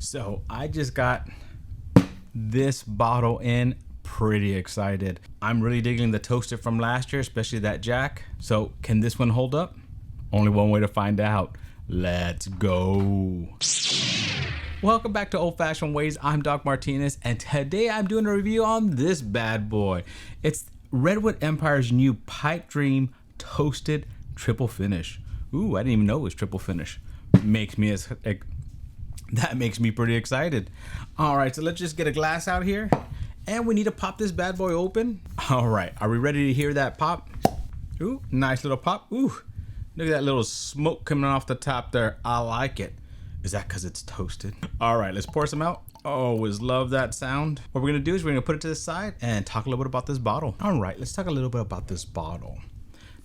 So I just got this bottle in, pretty excited. I'm really digging the toasted from last year, especially that Jack. So can this one hold up? Only one way to find out. Let's go. Welcome back to Old Fashioned Ways. I'm Doc Martinez, and today I'm doing a review on this bad boy. It's Redwood Empire's new Pipe Dream Toasted Triple Finish. Ooh, I didn't even know it was triple finish. That makes me pretty excited. All right, so let's just get a glass out here, and we need to pop this bad boy open. All right, are we ready to hear that pop? Ooh, nice little pop. Ooh, look at that little smoke coming off the top there. I like it. Is that because it's toasted? All right, let's pour some out. Always love that sound. What we're gonna do is we're gonna put it to the side and talk a little bit about this bottle. All right, let's talk a little bit about this bottle.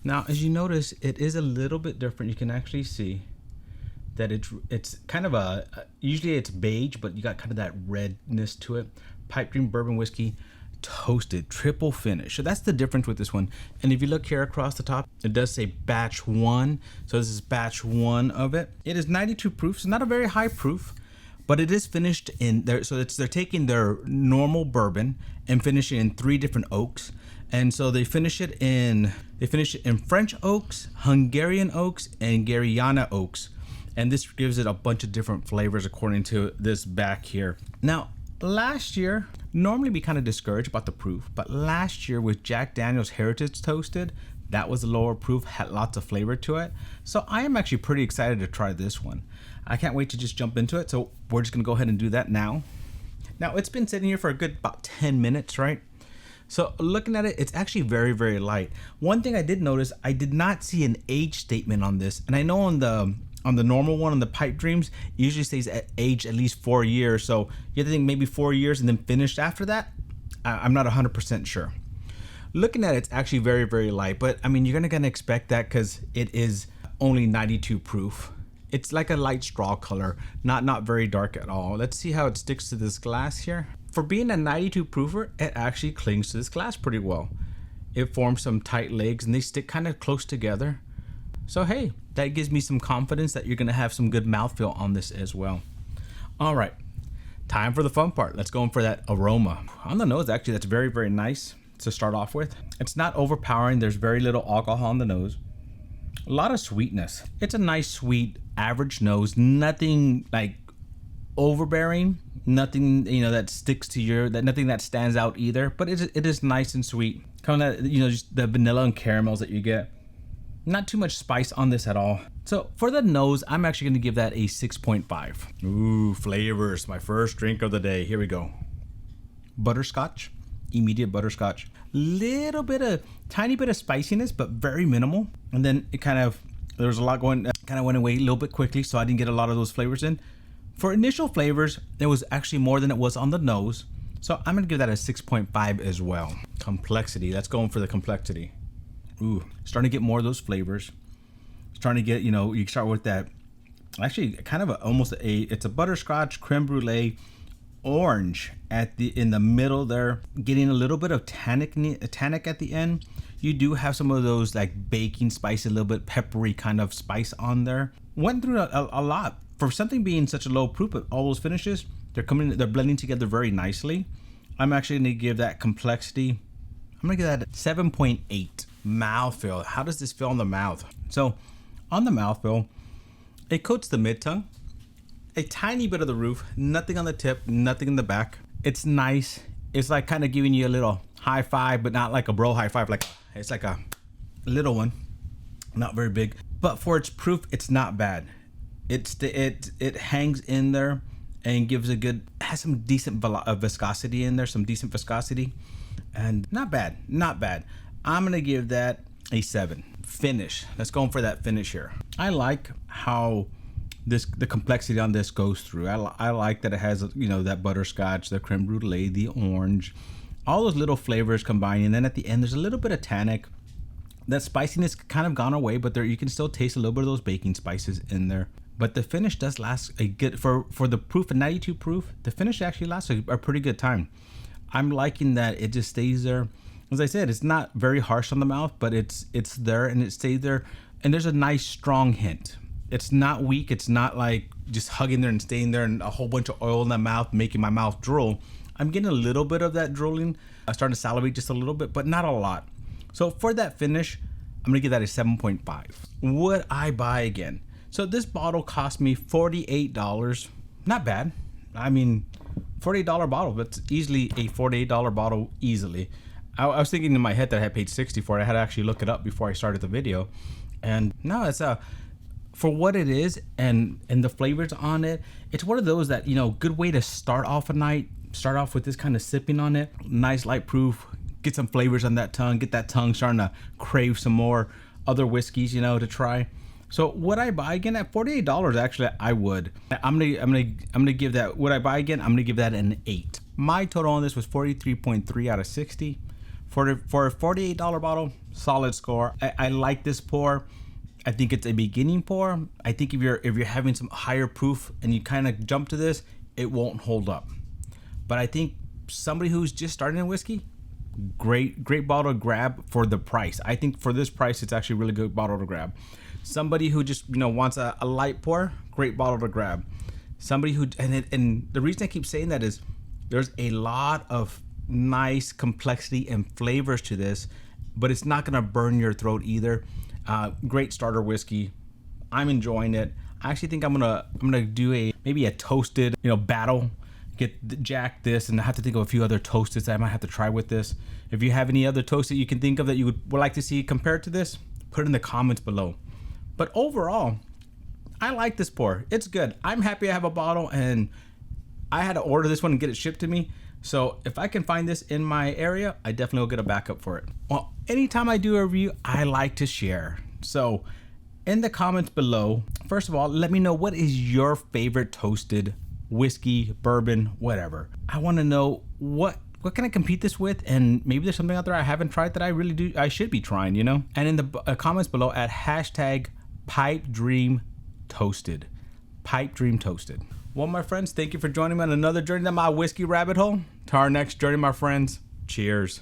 Now, as you notice, it is a little bit different. You can actually see that it's kind of usually it's beige, but you got kind of that redness to it. Pipe Dream Bourbon Whiskey Toasted Triple Finish. So that's the difference with this one. And if you look here across the top, it does say batch 1. So this is batch 1 of it. It is 92 proof. It's not a very high proof, but it is finished in there. So they're taking their normal bourbon and finishing in 3 different oaks. And so they finish it in French oaks, Hungarian oaks, and Gariana oaks. And this gives it a bunch of different flavors according to this back here. Now, last year, normally we kind of discouraged about the proof, but last year with Jack Daniel's Heritage Toasted, that was a lower proof, had lots of flavor to it. So I am actually pretty excited to try this one. I can't wait to just jump into it. So we're just gonna go ahead and do that now. Now, it's been sitting here for a good about 10 minutes, right? So looking at it, it's actually very, very light. One thing I did notice, I did not see an age statement on this. And I know on the normal one, on the Pipe Dreams, it usually says age at least 4 years. So you have to think maybe 4 years and then finished after that. I'm not 100% sure. Looking at it, it's actually very, very light. But I mean, you're gonna expect that because it is only 92 proof. It's like a light straw color, not very dark at all. Let's see how it sticks to this glass here. For being a 92 proofer, it actually clings to this glass pretty well. It forms some tight legs and they stick kind of close together. So hey, that gives me some confidence that you're gonna have some good mouthfeel on this as well. All right, time for the fun part. Let's go in for that aroma. On the nose, actually, that's very, very nice to start off with. It's not overpowering. There's very little alcohol on the nose. A lot of sweetness. It's a nice, sweet, average nose. Nothing like overbearing. Nothing, that sticks to nothing that stands out either. But it is nice and sweet. Kind of, just the vanilla and caramels that you get. Not too much spice on this at all. So for the nose, I'm actually going to give that a 6.5. Ooh, flavors. My first drink of the day. Here we go. Butterscotch. Immediate butterscotch. Tiny bit of spiciness, but very minimal. And then there was a lot going, kind of went away a little bit quickly, so I didn't get a lot of those flavors in. For initial flavors, there was actually more than it was on the nose. So I'm going to give that a 6.5 as well. Complexity. Let's go in for the complexity. Ooh, starting to get more of those flavors. Starting to get, you start with that. Actually, kind of it's a butterscotch, creme brulee, orange in the middle there. Getting a little bit of tannic at the end. You do have some of those like baking spice, a little bit peppery kind of spice on there. Went through a lot for something being such a low proof. But all those finishes, they're blending together very nicely. I'm actually going to give that complexity. I'm going to give that a 7.8. Mouthfeel. How does this feel on the mouth? So on the mouthfeel, it coats the mid-tongue, a tiny bit of the roof, nothing on the tip, nothing in the back. It's nice. It's like kind of giving you a little high five, but not like a bro high five. Like it's like a little one, not very big. But for its proof, it's not bad. It hangs in there and has some decent viscosity in there, some decent viscosity, and not bad. I'm gonna give that a 7. Finish. Let's go in for that finish here. I like how the complexity on this goes through. I like that it has that butterscotch, the creme brulee, the orange, all those little flavors combining. And then at the end, there's a little bit of tannic. That spiciness kind of gone away, but you can still taste a little bit of those baking spices in there. But the finish does last a good for the proof, a 92 proof. The finish actually lasts a pretty good time. I'm liking that it just stays there. As I said, it's not very harsh on the mouth, but it's there and it stays there. And there's a nice strong hint. It's not weak. It's not like just hugging there and staying there, and a whole bunch of oil in the mouth, making my mouth drool. I'm getting a little bit of that drooling. I'm starting to salivate just a little bit, but not a lot. So for that finish, I'm gonna give that a 7.5. Would I buy again? So this bottle cost me $48. Not bad. I mean, $48 bottle. That's easily a $48 bottle easily. I was thinking in my head that I had paid $60 for it. I had to actually look it up before I started the video. And no, it's for what it is and the flavors on it, it's one of those that, you know, good way to start off a night. Start off with this kind of sipping on it. Nice light proof. Get some flavors on that tongue. Get that tongue starting to crave some more other whiskeys, you know, to try. So would I buy again at $48? Actually, I would. I'm gonna give that. Would I buy again? I'm gonna give that an 8. My total on this was 43.3 out of 60. For a $48 bottle, solid score. I like this pour. I think it's a beginning pour. I think if you're having some higher proof and you kind of jump to this, it won't hold up. But I think somebody who's just starting in whiskey, great bottle to grab for the price. I think for this price, it's actually a really good bottle to grab. Somebody who just, you know, wants a light pour, great bottle to grab. Somebody who, and the reason I keep saying that is there's a lot of nice complexity and flavors to this, but it's not gonna burn your throat either. Great starter whiskey. I'm enjoying it. I actually think I'm gonna do maybe a toasted, you know, battle. Get Jack this, and I have to think of a few other toasted that I might have to try with this. If you have any other toasted you can think of that you would like to see compared to this, put it in the comments below. But overall, I like this pour. It's good. I'm happy I have a bottle, and I had to order this one and get it shipped to me. So if I can find this in my area, I definitely will get a backup for it. Well, anytime I do a review, I like to share. So in the comments below, first of all, let me know what is your favorite toasted whiskey, bourbon, whatever. I want to know what can I compete this with, and maybe there's something out there I haven't tried that I should be trying, you know. And in the comments below, at hashtag Pipe Dream Toasted. Pipe Dream Toasted. Well, my friends, thank you for joining me on another journey down my whiskey rabbit hole. To our next journey, my friends, cheers.